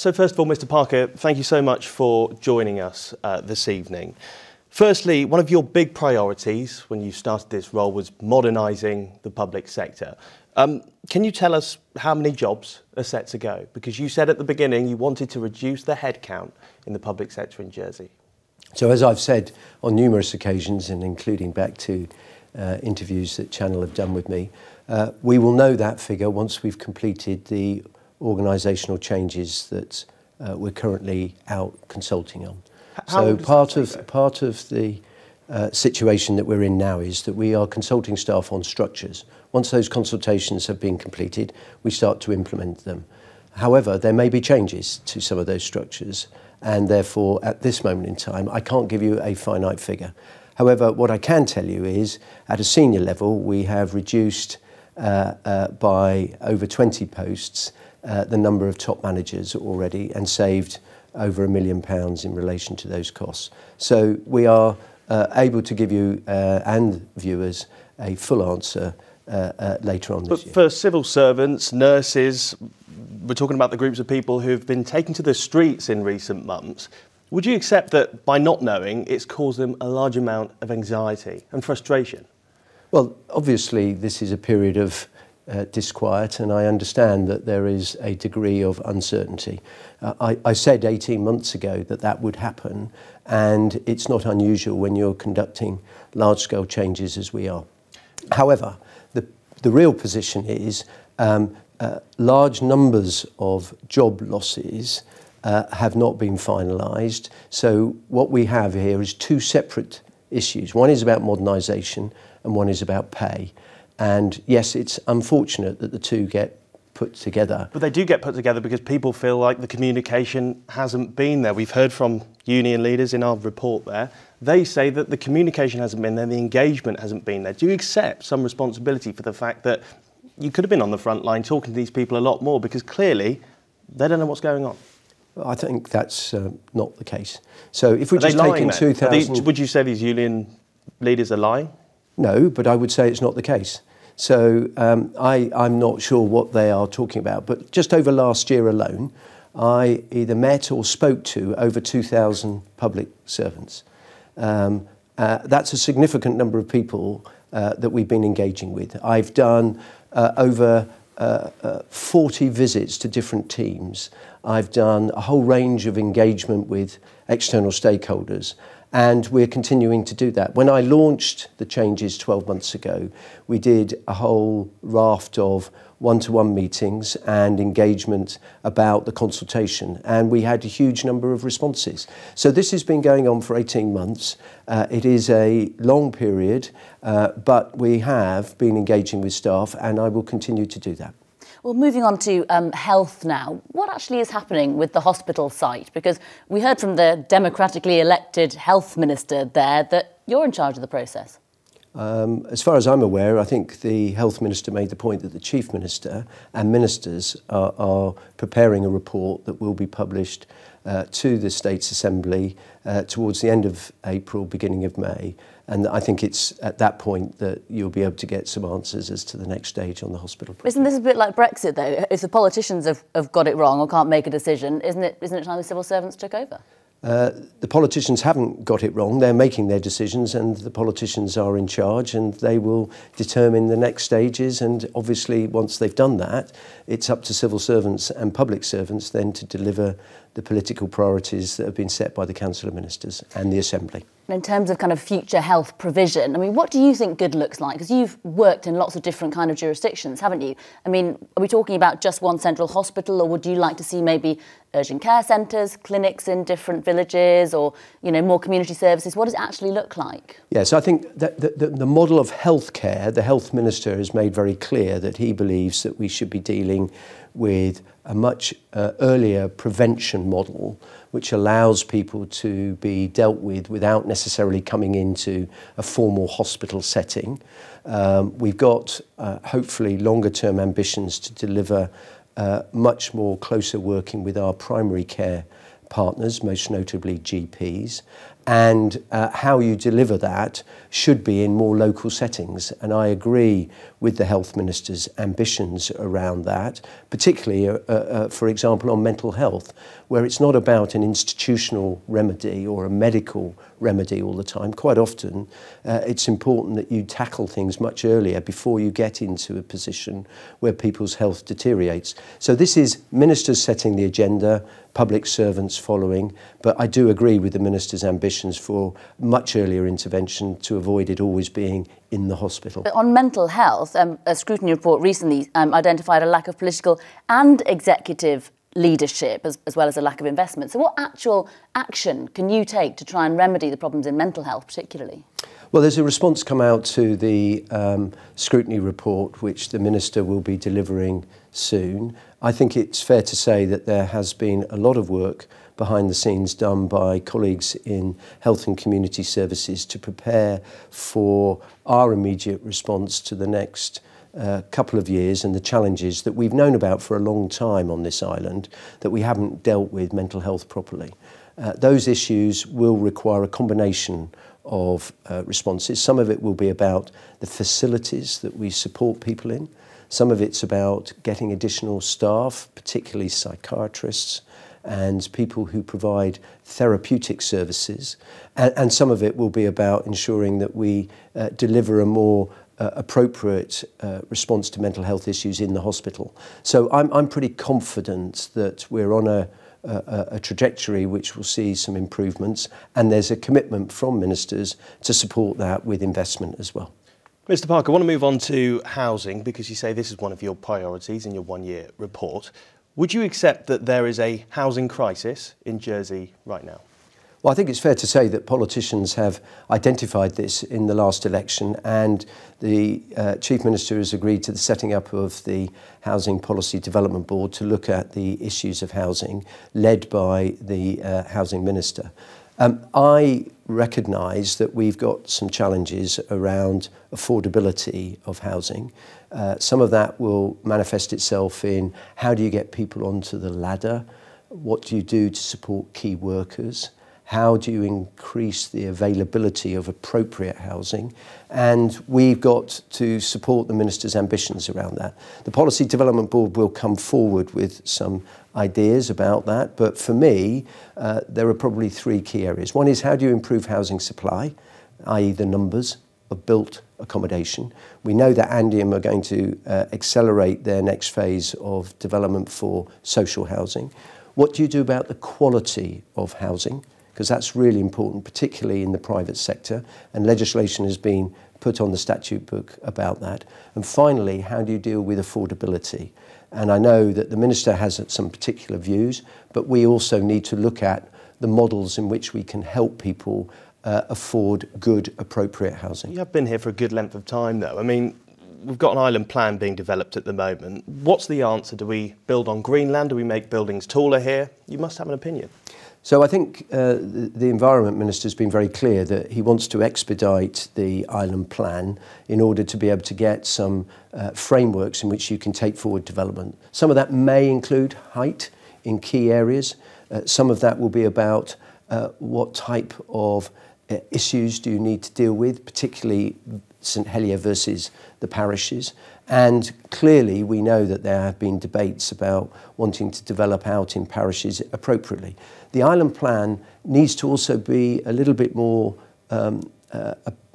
So first of all, Mr. Parker, thank you so much for joining us this evening. Firstly, one of your big priorities when you started this role was modernising the public sector. Can you tell us how many jobs are set to go? Because you said at the beginning you wanted to reduce the headcount in the public sector in Jersey. So as I've said on numerous occasions, and including back to interviews that Channel have done with me, we will know that figure once we've completed the organisational changes that we're currently out consulting on. So part of the situation that we're in now is that we are consulting staff on structures. Once those consultations have been completed, we start to implement them. However, there may be changes to some of those structures, and therefore at this moment in time I can't give you a finite figure. However, what I can tell you is at a senior level we have reduced by over 20 posts the number of top managers already, and saved over £1 million in relation to those costs. So we are able to give you and viewers a full answer later on this year. But for civil servants, nurses, we're talking about the groups of people who've been taken to the streets in recent months. Would you accept that by not knowing, it's caused them a large amount of anxiety and frustration? Well, obviously this is a period of disquiet, and I understand that there is a degree of uncertainty. I said 18 months ago that that would happen, and it's not unusual when you're conducting large-scale changes as we are. However, the real position is large numbers of job losses have not been finalised. So what we have here is two separate issues. One is about modernisation and one is about pay. And yes, it's unfortunate that the two get put together. But they do get put together because people feel like the communication hasn't been there. We've heard from union leaders in our report there. They say that the communication hasn't been there, the engagement hasn't been there. Do you accept some responsibility for the fact that you could have been on the front line talking to these people a lot more, because clearly they don't know what's going on? I think that's not the case. So if we just take in 2000... Would you say these union leaders are lying? No, but I would say it's not the case. So I'm not sure what they are talking about. But just over last year alone, I either met or spoke to over 2,000 public servants. That's a significant number of people that we've been engaging with. I've done over 40 visits to different teams. I've done a whole range of engagement with external stakeholders, and we're continuing to do that. When I launched the changes 12 months ago, we did a whole raft of one-to-one meetings and engagement about the consultation, and we had a huge number of responses. So this has been going on for 18 months. It is a long period, but we have been engaging with staff, and I will continue to do that. Well, moving on to health now, what actually is happening with the hospital site? Because we heard from the democratically elected health minister there that you're in charge of the process. As far as I'm aware, I think the health minister made the point that the chief minister and ministers are preparing a report that will be published to the States Assembly towards the end of April, beginning of May. And I think it's at that point that you'll be able to get some answers as to the next stage on the hospital project. Isn't this a bit like Brexit, though? If the politicians have got it wrong or can't make a decision, isn't it time the civil servants took over? The politicians haven't got it wrong. They're making their decisions, and the politicians are in charge, and they will determine the next stages. And obviously, once they've done that, it's up to civil servants and public servants then to deliver the political priorities that have been set by the Council of Ministers and the Assembly. In terms of kind of future health provision, I mean, what do you think good looks like? Because you've worked in lots of different kind of jurisdictions, haven't you? I mean, are we talking about just one central hospital, or would you like to see maybe urgent care centres, clinics in different villages, or, you know, more community services? What does it actually look like? Yes, I think that the model of healthcare, the health minister has made very clear that he believes that we should be dealing with a much earlier prevention model, which allows people to be dealt with without necessarily coming into a formal hospital setting. We've got hopefully longer term ambitions to deliver much more closer working with our primary care partners, most notably GPs. And how you deliver that should be in more local settings. And I agree with the Health Minister's ambitions around that, particularly, for example, on mental health, where it's not about an institutional remedy or a medical remedy all the time. Quite often, it's important that you tackle things much earlier before you get into a position where people's health deteriorates. So this is ministers setting the agenda, public servants following, but I do agree with the Minister's ambitions for much earlier intervention to avoid it always being in the hospital. On mental health, a scrutiny report recently identified a lack of political and executive leadership as well as a lack of investment. So what actual action can you take to try and remedy the problems in mental health particularly? Well, there's a response come out to the scrutiny report, which the Minister will be delivering soon. I think it's fair to say that there has been a lot of work behind the scenes done by colleagues in health and community services to prepare for our immediate response to the next couple of years and the challenges that we've known about for a long time on this island, that we haven't dealt with mental health properly. Those issues will require a combination of responses. Some of it will be about the facilities that we support people in. Some of it's about getting additional staff, particularly psychiatrists and people who provide therapeutic services. And some of it will be about ensuring that we deliver a more appropriate response to mental health issues in the hospital. So I'm pretty confident that we're on a trajectory which will see some improvements, and there's a commitment from ministers to support that with investment as well. Mr Parker, I want to move on to housing because you say this is one of your priorities in your one-year report. Would you accept that there is a housing crisis in Jersey right now? Well, I think it's fair to say that politicians have identified this in the last election, and the Chief Minister has agreed to the setting up of the Housing Policy Development Board to look at the issues of housing, led by the Housing Minister. I recognise that we've got some challenges around affordability of housing. Some of that will manifest itself in how do you get people onto the ladder? What do you do to support key workers? How do you increase the availability of appropriate housing? And we've got to support the Minister's ambitions around that. The Policy Development Board will come forward with some ideas about that, but for me, there are probably three key areas. One is how do you improve housing supply, i.e. the numbers of built accommodation. We know that Andium are going to accelerate their next phase of development for social housing. What do you do about the quality of housing? Because that's really important, particularly in the private sector, and legislation has been put on the statute book about that. And finally, how do you deal with affordability? And I know that the Minister has some particular views, but we also need to look at the models in which we can help people afford good, appropriate housing. You have been here for a good length of time, though. I mean, we've got an island plan being developed at the moment. What's the answer? Do we build on Greenland? Do we make buildings taller here? You must have an opinion. So I think the Environment Minister has been very clear that he wants to expedite the island plan in order to be able to get some frameworks in which you can take forward development. Some of that may include height in key areas. Some of that will be about what type of issues do you need to deal with, particularly St Helier versus the parishes. And clearly we know that there have been debates about wanting to develop out in parishes appropriately. The island plan needs to also be a little bit more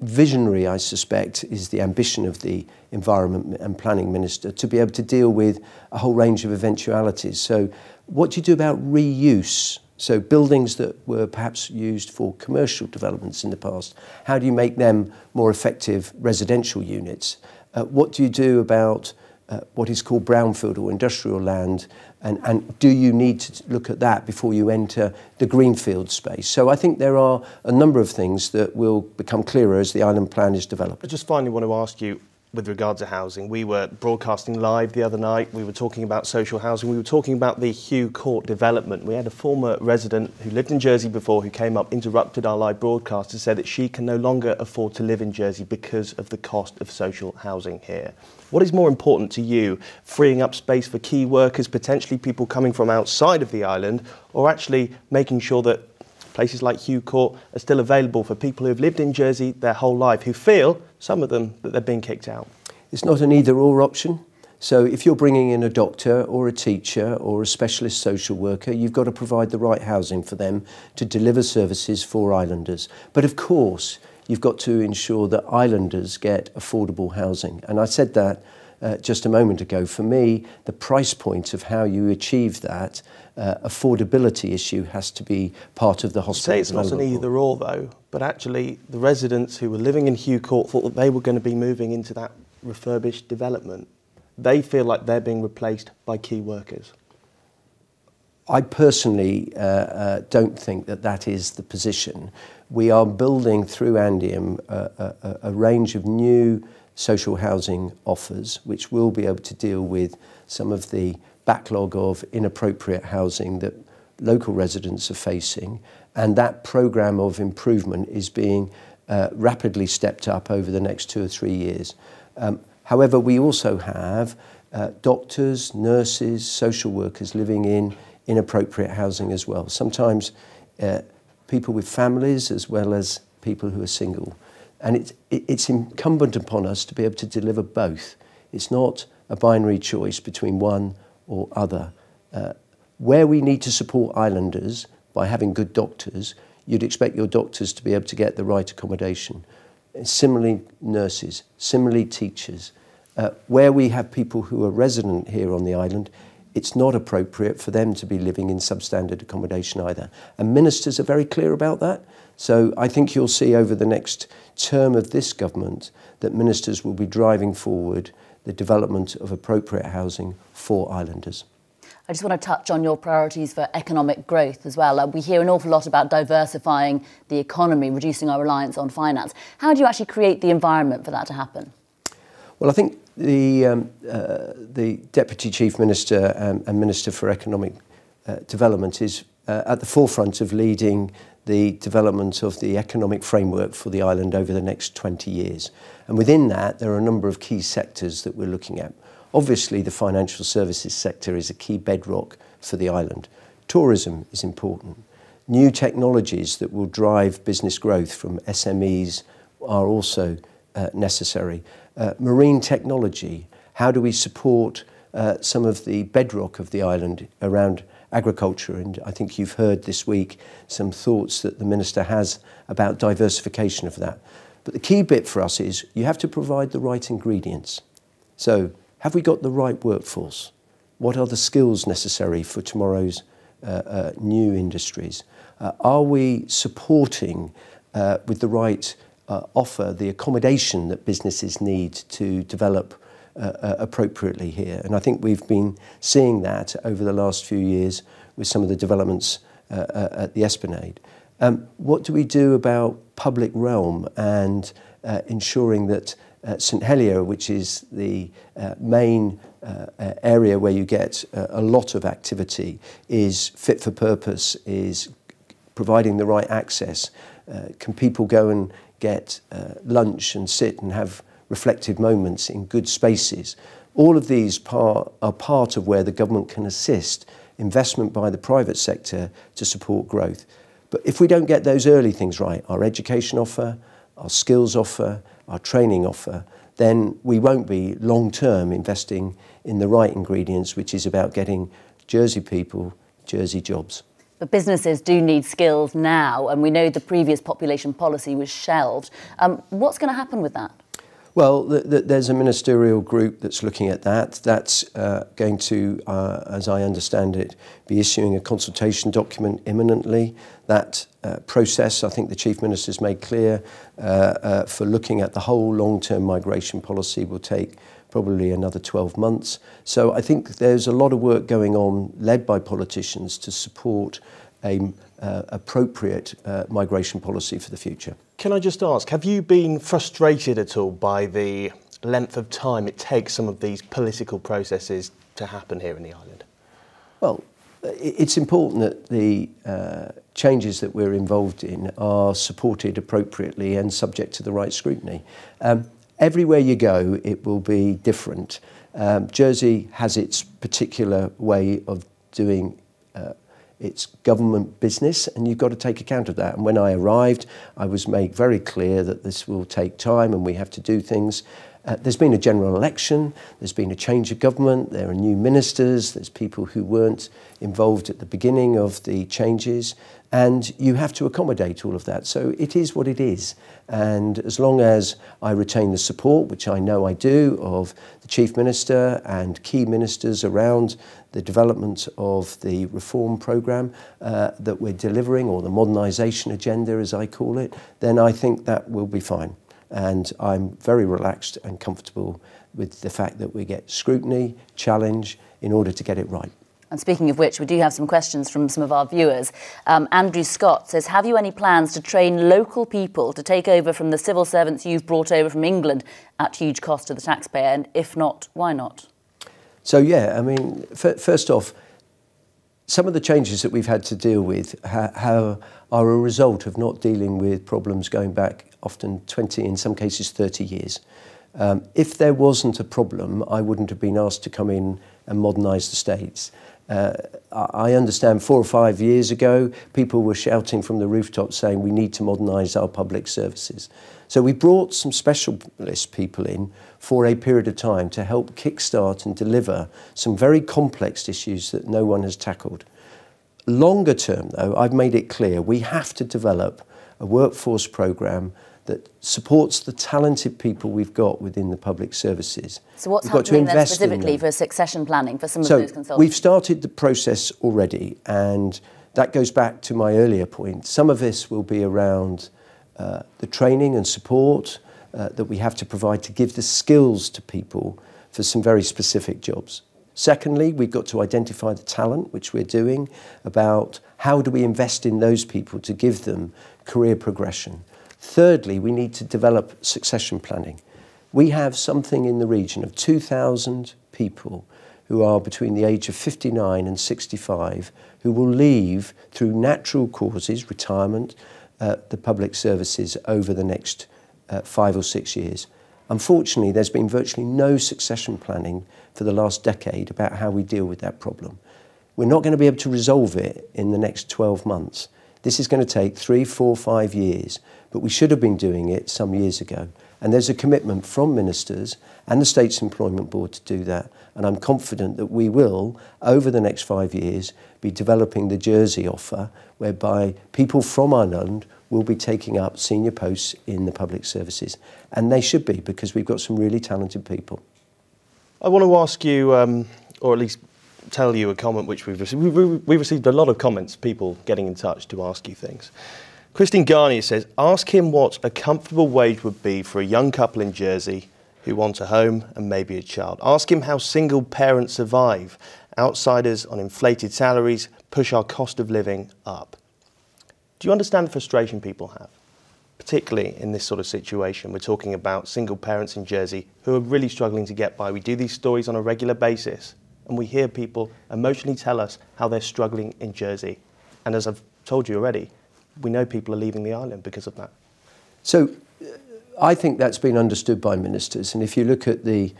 visionary, I suspect, is the ambition of the Environment and Planning Minister, to be able to deal with a whole range of eventualities. So what do you do about reuse? So buildings that were perhaps used for commercial developments in the past, how do you make them more effective residential units? What do you do about what is called brownfield or industrial land? And do you need to look at that before you enter the greenfield space? So I think there are a number of things that will become clearer as the island plan is developed. I just finally want to ask you, with regard to housing, we were broadcasting live the other night, we were talking about social housing, we were talking about the Hugh Court development. We had a former resident who lived in Jersey before who came up, interrupted our live broadcast and said that she can no longer afford to live in Jersey because of the cost of social housing here. What is more important to you, freeing up space for key workers, potentially people coming from outside of the island, or actually making sure that places like Hugh Court are still available for people who have lived in Jersey their whole life, who feel, some of them, that they're being kicked out. It's not an either-or option. So if you're bringing in a doctor or a teacher or a specialist social worker, you've got to provide the right housing for them to deliver services for islanders. But of course, you've got to ensure that islanders get affordable housing. And I said that just a moment ago. For me, the price point of how you achieve that affordability issue has to be part of the hospital. Say it's not an either or though, but actually the residents who were living in Hugh Court thought that they were going to be moving into that refurbished development. They feel like they're being replaced by key workers. I personally don't think that that is the position. We are building through Andium a range of new social housing offers which will be able to deal with some of the backlog of inappropriate housing that local residents are facing, and that programme of improvement is being rapidly stepped up over the next 2 or 3 years. However, we also have doctors, nurses, social workers living in inappropriate housing as well. Sometimes people with families as well as people who are single. And it's incumbent upon us to be able to deliver both. It's not a binary choice between one or other. Where we need to support islanders by having good doctors, you'd expect your doctors to be able to get the right accommodation. Similarly, nurses, similarly, teachers. Where we have people who are resident here on the island, it's not appropriate for them to be living in substandard accommodation either. And ministers are very clear about that. So I think you'll see over the next term of this government that ministers will be driving forward the development of appropriate housing for islanders. I just want to touch on your priorities for economic growth as well. We hear an awful lot about diversifying the economy, reducing our reliance on finance. How do you actually create the environment for that to happen? Well, I think the Deputy Chief Minister and Minister for Economic Development is at the forefront of leading the development of the economic framework for the island over the next 20 years. And within that, there are a number of key sectors that we're looking at. Obviously, the financial services sector is a key bedrock for the island. Tourism is important. New technologies that will drive business growth from SMEs are also necessary. Marine technology, how do we support some of the bedrock of the island around agriculture? And I think you've heard this week some thoughts that the Minister has about diversification of that. But the key bit for us is you have to provide the right ingredients. So have we got the right workforce? What are the skills necessary for tomorrow's new industries? Are we supporting with the right offer the accommodation that businesses need to develop appropriately here? And I think we've been seeing that over the last few years with some of the developments at the Esplanade. What do we do about public realm and ensuring that St Helier, which is the main area where you get a lot of activity, is fit for purpose, is providing the right access? Can people go and get lunch and sit and have reflective moments in good spaces? All of these are part of where the government can assist investment by the private sector to support growth. But if we don't get those early things right, our education offer, our skills offer, our training offer, then we won't be long-term investing in the right ingredients, which is about getting Jersey people, Jersey jobs. But businesses do need skills now, and we know the previous population policy was shelved. What's going to happen with that? Well, there's a ministerial group that's looking at that. That's going to, as I understand it, be issuing a consultation document imminently. That process, I think the Chief Minister's made clear, for looking at the whole long-term migration policy will take probably another 12 months. So I think there's a lot of work going on, led by politicians, to support a appropriate migration policy for the future. Can I just ask, have you been frustrated at all by the length of time it takes some of these political processes to happen here in the island? Well, it's important that the changes that we're involved in are supported appropriately and subject to the right scrutiny. Everywhere you go, it will be different. Jersey has its particular way of doing It's government business, and you've got to take account of that. And when I arrived, I was made very clear that this will take time and we have to do things. There's been a general election, there's been a change of government, there are new ministers, there's people who weren't involved at the beginning of the changes, and you have to accommodate all of that. So it is what it is. And as long as I retain the support, which I know I do, of the Chief Minister and key ministers around the development of the reform programme that we're delivering, or the modernisation agenda as I call it, then I think that will be fine. And I'm very relaxed and comfortable with the fact that we get scrutiny, challenge, in order to get it right. And speaking of which, we do have some questions from some of our viewers. Andrew Scott says, have you any plans to train local people to take over from the civil servants you've brought over from England at huge cost to the taxpayer? And if not, why not? So, yeah, I mean, first off, some of the changes that we've had to deal with are a result of not dealing with problems going back often 20, in some cases 30 years. If there wasn't a problem, I wouldn't have been asked to come in and modernise the States. I understand 4 or 5 years ago, people were shouting from the rooftops saying we need to modernise our public services. So we brought some specialist people in for a period of time to help kickstart and deliver some very complex issues that no one has tackled. Longer term, though, I've made it clear we have to develop a workforce programme that supports the talented people we've got within the public services. So what's happening then specifically for succession planning for some of those consultants? We've started the process already, and that goes back to my earlier point. Some of this will be around the training and support that we have to provide to give the skills to people for some very specific jobs. Secondly, we've got to identify the talent, which we're doing, about how do we invest in those people to give them career progression. Thirdly, we need to develop succession planning. We have something in the region of 2,000 people who are between the age of 59 and 65 who will leave through natural causes, retirement, the public services over the next 5 or 6 years. Unfortunately, there's been virtually no succession planning for the last decade about how we deal with that problem. We're not going to be able to resolve it in the next 12 months. This is going to take 3, 4, 5 years, but we should have been doing it some years ago. And there's a commitment from ministers and the State's Employment Board to do that. And I'm confident that we will, over the next 5 years, be developing the Jersey offer, whereby people from Ireland will be taking up senior posts in the public services. And they should be, because we've got some really talented people. I want to ask you, or at least tell you a comment which we've received. We received a lot of comments, people getting in touch to ask you things. Christine Garnier says, ask him what a comfortable wage would be for a young couple in Jersey who want a home and maybe a child. Ask him how single parents survive. Outsiders on inflated salaries push our cost of living up. Do you understand the frustration people have? Particularly in this sort of situation. We're talking about single parents in Jersey who are really struggling to get by. We do these stories on a regular basis, and we hear people emotionally tell us how they're struggling in Jersey. And as I've told you already, we know people are leaving the island because of that. So I think that's been understood by ministers. And if you look at the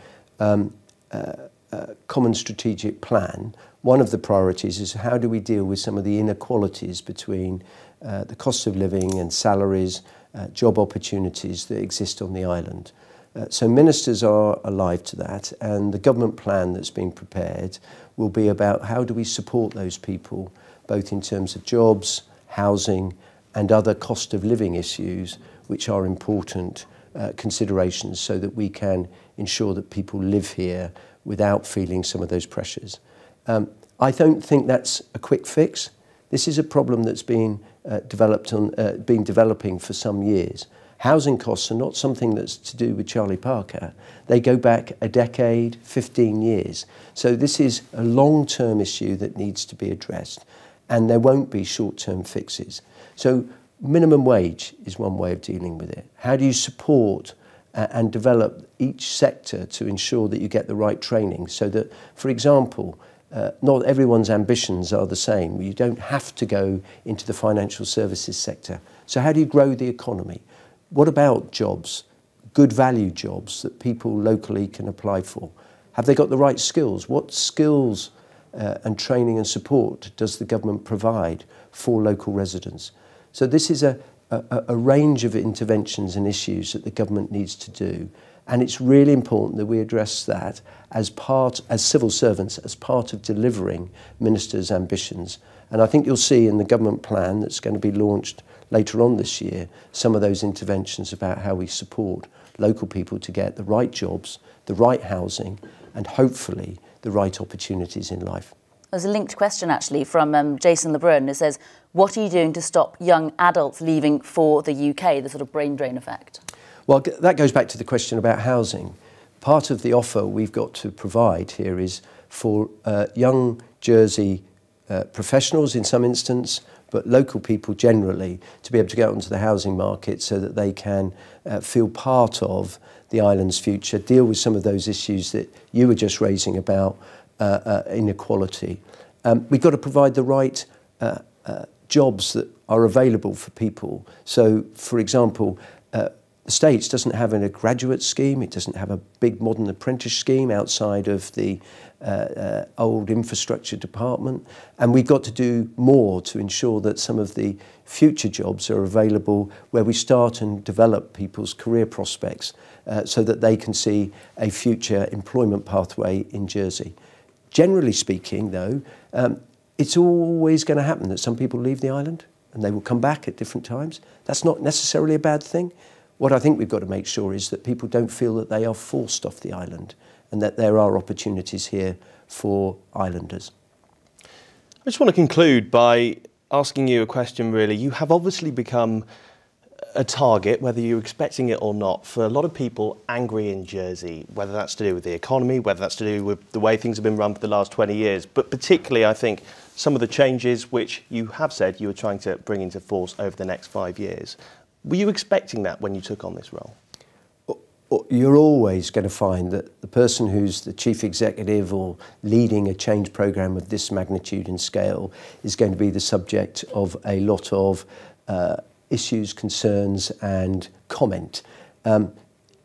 Common Strategic Plan, one of the priorities is how do we deal with some of the inequalities between the cost of living and salaries, job opportunities that exist on the island. So ministers are alive to that, and the government plan that's been prepared will be about how do we support those people, both in terms of jobs, housing, and other cost of living issues, which are important considerations, so that we can ensure that people live here without feeling some of those pressures. I don't think that's a quick fix. This is a problem that's been developing for some years. Housing costs are not something that's to do with Charlie Parker. They go back a decade, 15 years. So this is a long-term issue that needs to be addressed, and there won't be short-term fixes. So minimum wage is one way of dealing with it. How do you support and develop each sector to ensure that you get the right training, so that, for example, not everyone's ambitions are the same. You don't have to go into the financial services sector. So how do you grow the economy? What about jobs, good value jobs that people locally can apply for? Have they got the right skills? What skills and training and support does the government provide for local residents? So this is a range of interventions and issues that the government needs to do. And it's really important that we address that as civil servants, as part of delivering ministers' ambitions. And I think you'll see in the government plan that's going to be launched later on this year, some of those interventions about how we support local people to get the right jobs, the right housing, and hopefully the right opportunities in life. There's a linked question actually from Jason LeBrun. It says, what are you doing to stop young adults leaving for the UK, the sort of brain drain effect? Well, that goes back to the question about housing. Part of the offer we've got to provide here is for young Jersey professionals in some instance, but local people generally, to be able to get onto the housing market so that they can feel part of the island's future, deal with some of those issues that you were just raising about inequality. We've got to provide the right jobs that are available for people. So, for example, the States doesn't have a graduate scheme, it doesn't have a big modern apprentice scheme outside of the old infrastructure department, and we've got to do more to ensure that some of the future jobs are available where we start and develop people's career prospects so that they can see a future employment pathway in Jersey. Generally speaking, though, it's always going to happen that some people leave the island and they will come back at different times. That's not necessarily a bad thing. What I think we've got to make sure is that people don't feel that they are forced off the island and that there are opportunities here for islanders. I just want to conclude by asking you a question, really. You have obviously become a target, whether you're expecting it or not, for a lot of people angry in Jersey, whether that's to do with the economy, whether that's to do with the way things have been run for the last 20 years, but particularly, I think, some of the changes which you have said you were trying to bring into force over the next 5 years. Were you expecting that when you took on this role? You're always going to find that the person who's the chief executive or leading a change programme of this magnitude and scale is going to be the subject of a lot of issues, concerns and comment.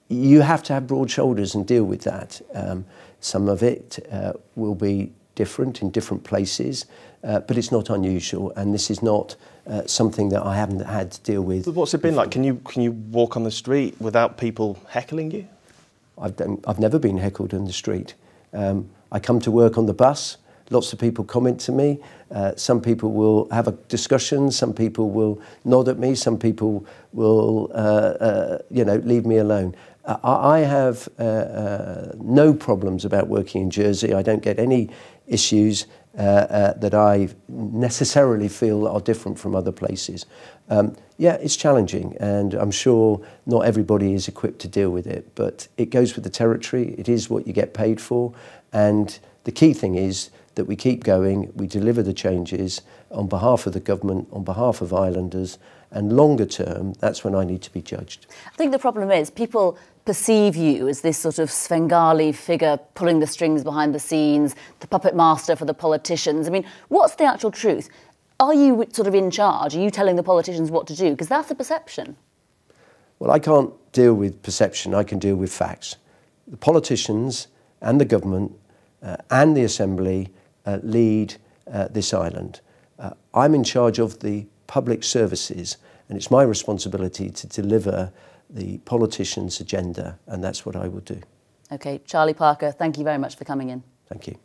You have to have broad shoulders and deal with that. Some of it will be different in different places, but it's not unusual, and this is not something that I haven't had to deal with. But what's it been like? Can you walk on the street without people heckling you? I've never been heckled on the street. I come to work on the bus. Lots of people comment to me. Some people will have a discussion. Some people will nod at me. Some people will, leave me alone. I have no problems about working in Jersey. I don't get any issues that I necessarily feel are different from other places. Yeah, it's challenging, and I'm sure not everybody is equipped to deal with it, but it goes with the territory. It is what you get paid for, and the key thing is that we keep going, we deliver the changes on behalf of the government, on behalf of islanders, and longer term, that's when I need to be judged. I think the problem is people perceive you as this sort of Svengali figure pulling the strings behind the scenes, the puppet master for the politicians. I mean, what's the actual truth? Are you sort of in charge? Are you telling the politicians what to do? Because that's the perception. Well, I can't deal with perception, I can deal with facts. The politicians and the government and the Assembly lead this island. I'm in charge of the public services, and it's my responsibility to deliver the politicians' agenda, and that's what I will do. OK, Charlie Parker, thank you very much for coming in. Thank you.